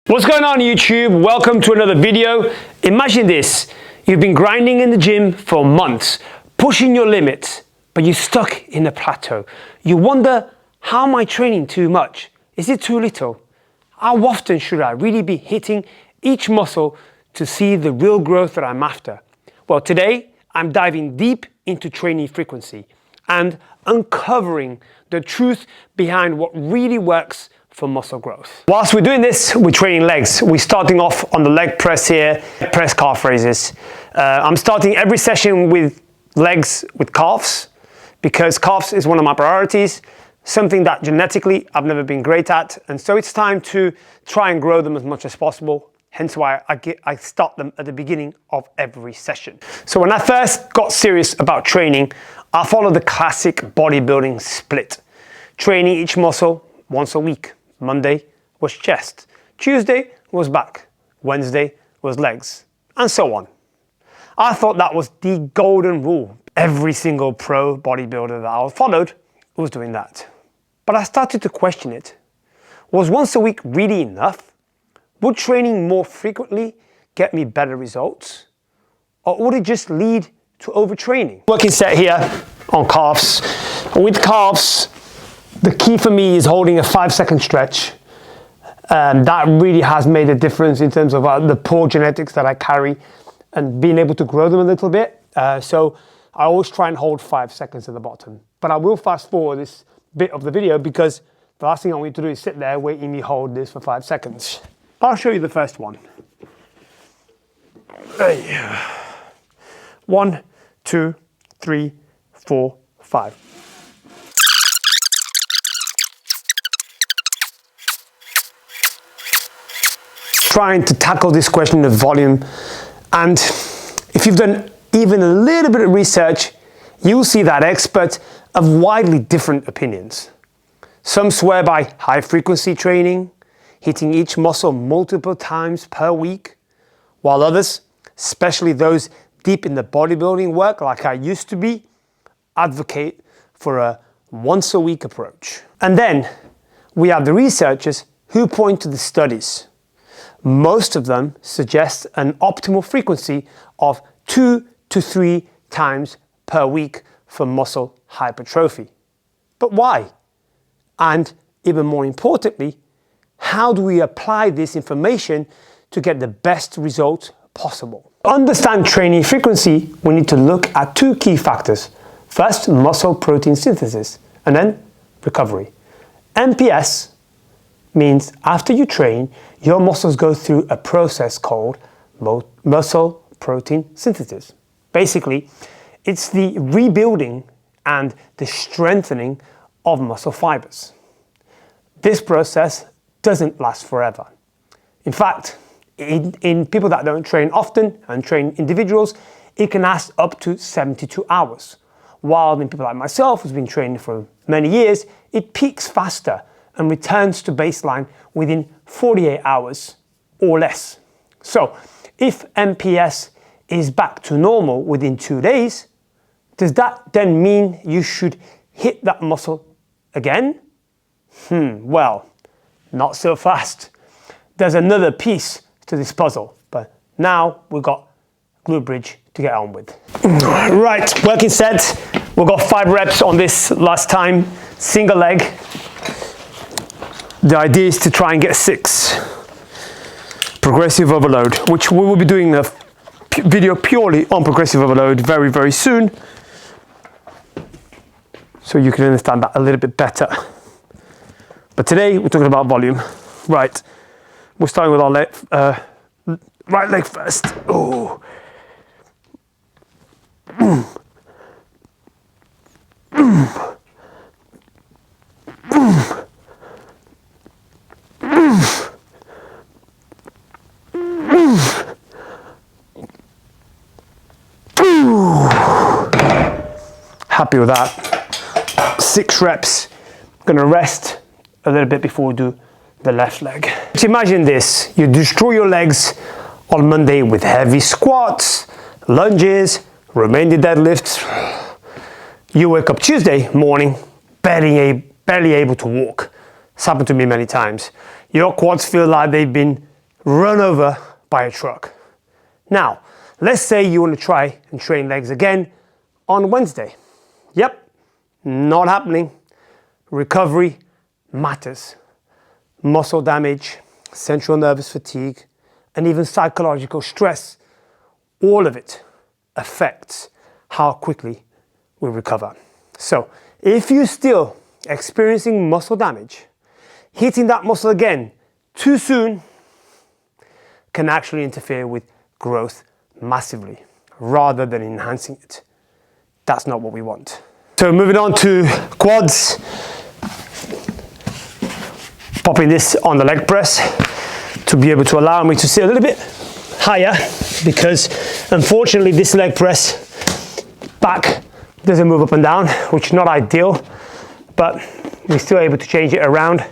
What's going on YouTube? Welcome to another video. Imagine this, you've been grinding in the gym for months, pushing your limits, but you're stuck in a plateau. You wonder, how am I training too much? Is it too little? How often should I really be hitting each muscle to see the real growth that I'm after? Well, today I'm diving deep into training frequency and uncovering the truth behind what really works for muscle growth. Whilst we're doing this, we're training legs. We're starting off on the leg press here, press calf raises. I'm starting every session with legs with calves because calves is one of my priorities, something that genetically I've never been great at, and so it's time to try and grow them as much as possible. Hence why I start them at the beginning of every session. So when I first got serious about training, I followed the classic bodybuilding split. Training each muscle once a week. Monday was chest, Tuesday was back, Wednesday was legs, and so on. I thought that was the golden rule. Every single pro bodybuilder that I followed was doing that. But I started to question it. Was once a week really enough? Would training more frequently get me better results? Or would it just lead to overtraining? Working set here on calves. With calves, the key for me is holding a 5-second stretch. That really has made a difference in terms of the poor genetics that I carry and being able to grow them a little bit. So I always try and hold 5 seconds at the bottom. But I will fast forward this bit of the video because the last thing I want you to do is sit there waiting me hold this for 5 seconds. I'll show you the first one. 1, 2, 3, 4, 5. Trying to tackle this question of volume, and if you've done even a little bit of research, you'll see that experts have widely different opinions. Some swear by high frequency training, hitting each muscle multiple times per week, while others, especially those deep in the bodybuilding work like I used to be, advocate for a once a week approach. And then we have the researchers who point to the studies. Most of them suggest an optimal frequency of 2 to 3 times per week for muscle hypertrophy. But why? And even more importantly, how do we apply this information to get the best results possible? To understand training frequency, we need to look at 2 key factors. First, muscle protein synthesis, and then recovery. MPS means after you train, your muscles go through a process called muscle protein synthesis. Basically, it's the rebuilding and the strengthening of muscle fibers. This process doesn't last forever. In fact, in people that don't train often and train individuals, it can last up to 72 hours. While in people like myself, who's been training for many years, it peaks faster and returns to baseline within 48 hours or less. So if MPS is back to normal within 2 days, does that then mean you should hit that muscle again? Well, not so fast. There's another piece to this puzzle, but now we've got glute bridge to get on with. Right, working set. We've got 5 reps on this last time, single leg. The idea is to try and get 6. Progressive overload, which we will be doing a video purely on progressive overload very, very soon. So you can understand that a little bit better. But today we're talking about volume. Right, we're starting with our right leg first. Oh. Happy with that. 6 reps. I'm gonna rest a little bit before we do the left leg. So imagine this, you destroy your legs on Monday with heavy squats, lunges, Romanian deadlifts. You wake up Tuesday morning, barely able to walk. It's happened to me many times. Your quads feel like they've been run over by a truck. Now, let's say you want to try and train legs again on Wednesday. Yep, not happening. Recovery matters. Muscle damage, central nervous fatigue, and even psychological stress, all of it affects how quickly we recover. So if you're still experiencing muscle damage, hitting that muscle again too soon can actually interfere with growth massively rather than enhancing it. That's not what we want. So moving on to quads, popping this on the leg press to be able to allow me to sit a little bit higher, because unfortunately this leg press back doesn't move up and down, which is not ideal, but we're still able to change it around.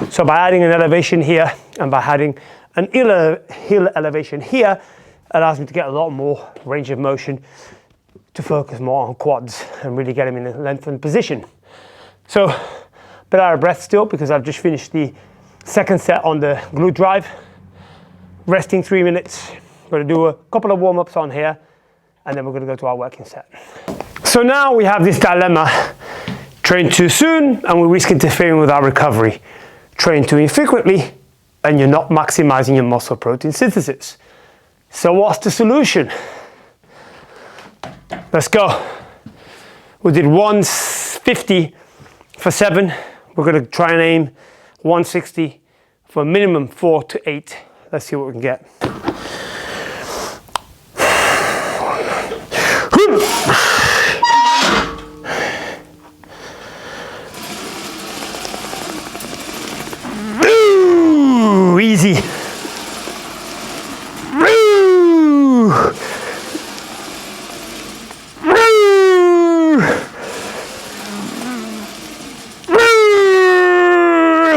So by adding an elevation here and by adding an heel elevation here, allows me to get a lot more range of motion to focus more on quads and really get them in a lengthened position. So a bit out of breath still because I've just finished the second set on the glute drive. Resting 3 minutes. Going to do a couple of warm-ups on here and then we're going to go to our working set. So now we have this dilemma: train too soon and we risk interfering with our recovery. Train too infrequently and you're not maximizing your muscle protein synthesis. So what's the solution? Let's go. We did 150 for 7. We're going to try and aim 160 for minimum 4 to 8. Let's see what we can get. Ooh, easy.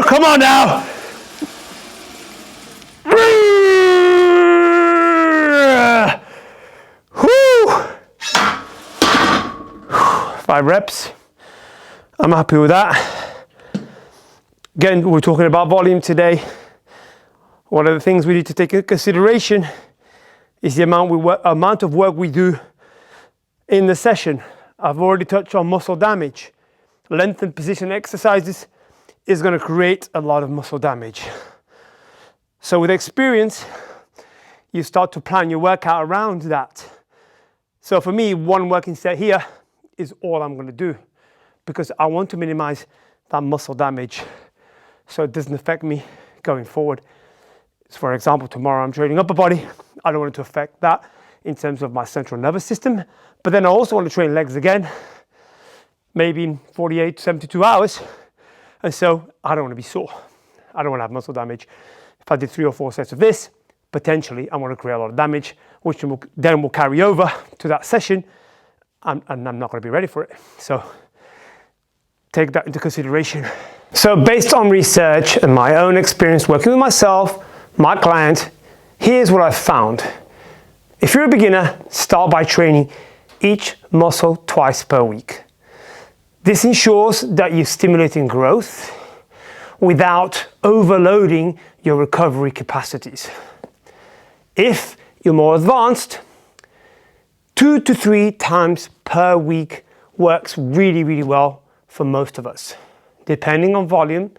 Come on now. 5 reps. I'm happy with that. Again, we're talking about volume today. One of the things we need to take into consideration is the amount of work we do in the session. I've already touched on muscle damage. Lengthened position exercises is going to create a lot of muscle damage. So with experience, you start to plan your workout around that. So for me, one working set here is all I'm going to do because I want to minimize that muscle damage so it doesn't affect me going forward. So for example, tomorrow I'm training upper body. I don't want it to affect that in terms of my central nervous system, but then I also want to train legs again, maybe in 48 to 72 hours. And so I don't want to be sore. I don't want to have muscle damage. If I did 3 or 4 sets of this, potentially I want to create a lot of damage, which then will carry over to that session, and I'm not going to be ready for it. So take that into consideration. So based on research and my own experience working with myself, my client, here's what I've found. If you're a beginner, start by training each muscle twice per week. This ensures that you're stimulating growth without overloading your recovery capacities. If you're more advanced, 2 to 3 times per week works really, really well for most of us. Depending on volume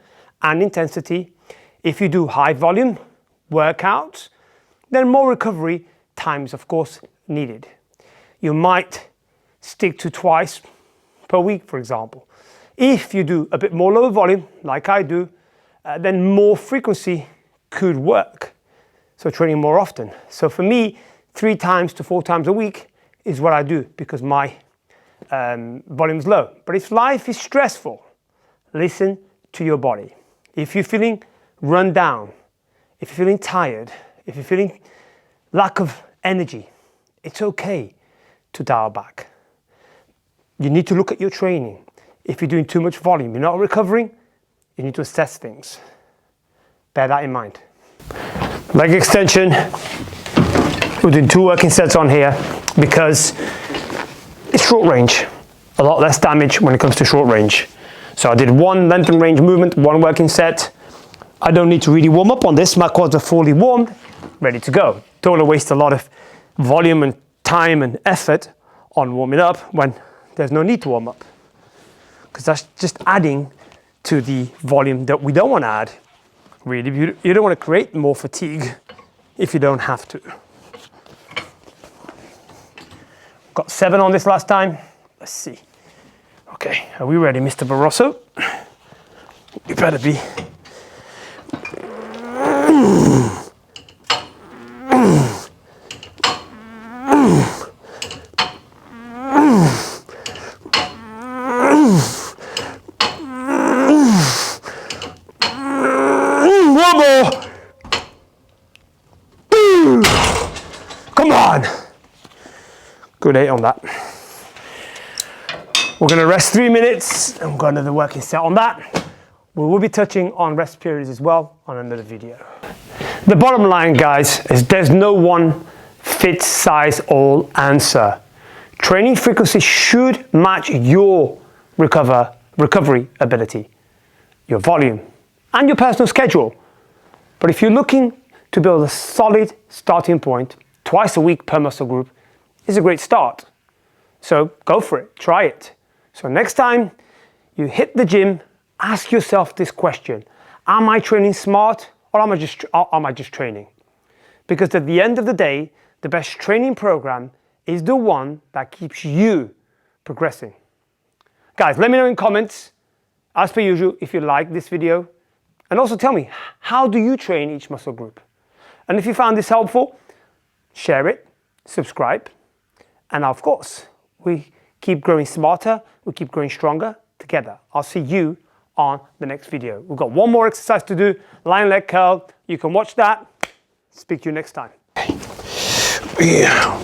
and intensity, if you do high volume workouts, then more recovery time is of course needed. You might stick to twice per week, for example. If you do a bit more lower volume, like I do, then more frequency could work. So training more often. So for me, 3 times to 4 times a week is what I do because my volume is low. But if life is stressful, listen to your body. If you're feeling run down, if you're feeling tired, if you're feeling lack of energy, it's okay to dial back. You need to look at your training. If you're doing too much volume, you're not recovering, you need to assess things. Bear that in mind. Leg extension, we're doing 2 working sets on here because it's short range. A lot less damage when it comes to short range. So I did 1 length and range movement, 1 working set. I don't need to really warm up on this. My quads are fully warmed. ready to go. Don't want to waste a lot of volume and time and effort on warming up when there's no need to warm up, because that's just adding to the volume that we don't want to add. Really, you don't want to create more fatigue if you don't have to. Got 7 on this last time. Let's see. Okay, are we ready, Mr. Barroso? You better be. One more. Come on. Good 8 on that. We're going to rest 3 minutes and we're going to the working set on that. We will be touching on rest periods as well on another video. The bottom line, guys, is there's no one fit size all answer. Training frequency should match your recovery ability, your volume, and your personal schedule. But if you're looking to build a solid starting point, twice a week per muscle group is a great start. So go for it, try it. So next time you hit the gym, ask yourself this question: am I training smart, or am I just training? Because at the end of the day, the best training program is the one that keeps you progressing. Guys, let me know in comments, as per usual, if you like this video. And also tell me, how do you train each muscle group? And if you found this helpful, share it, subscribe. And of course, we keep growing smarter, we keep growing stronger together. I'll see you on the next video. We've got one more exercise to do, lying leg curl. You can watch that. Speak to you next time. Yeah.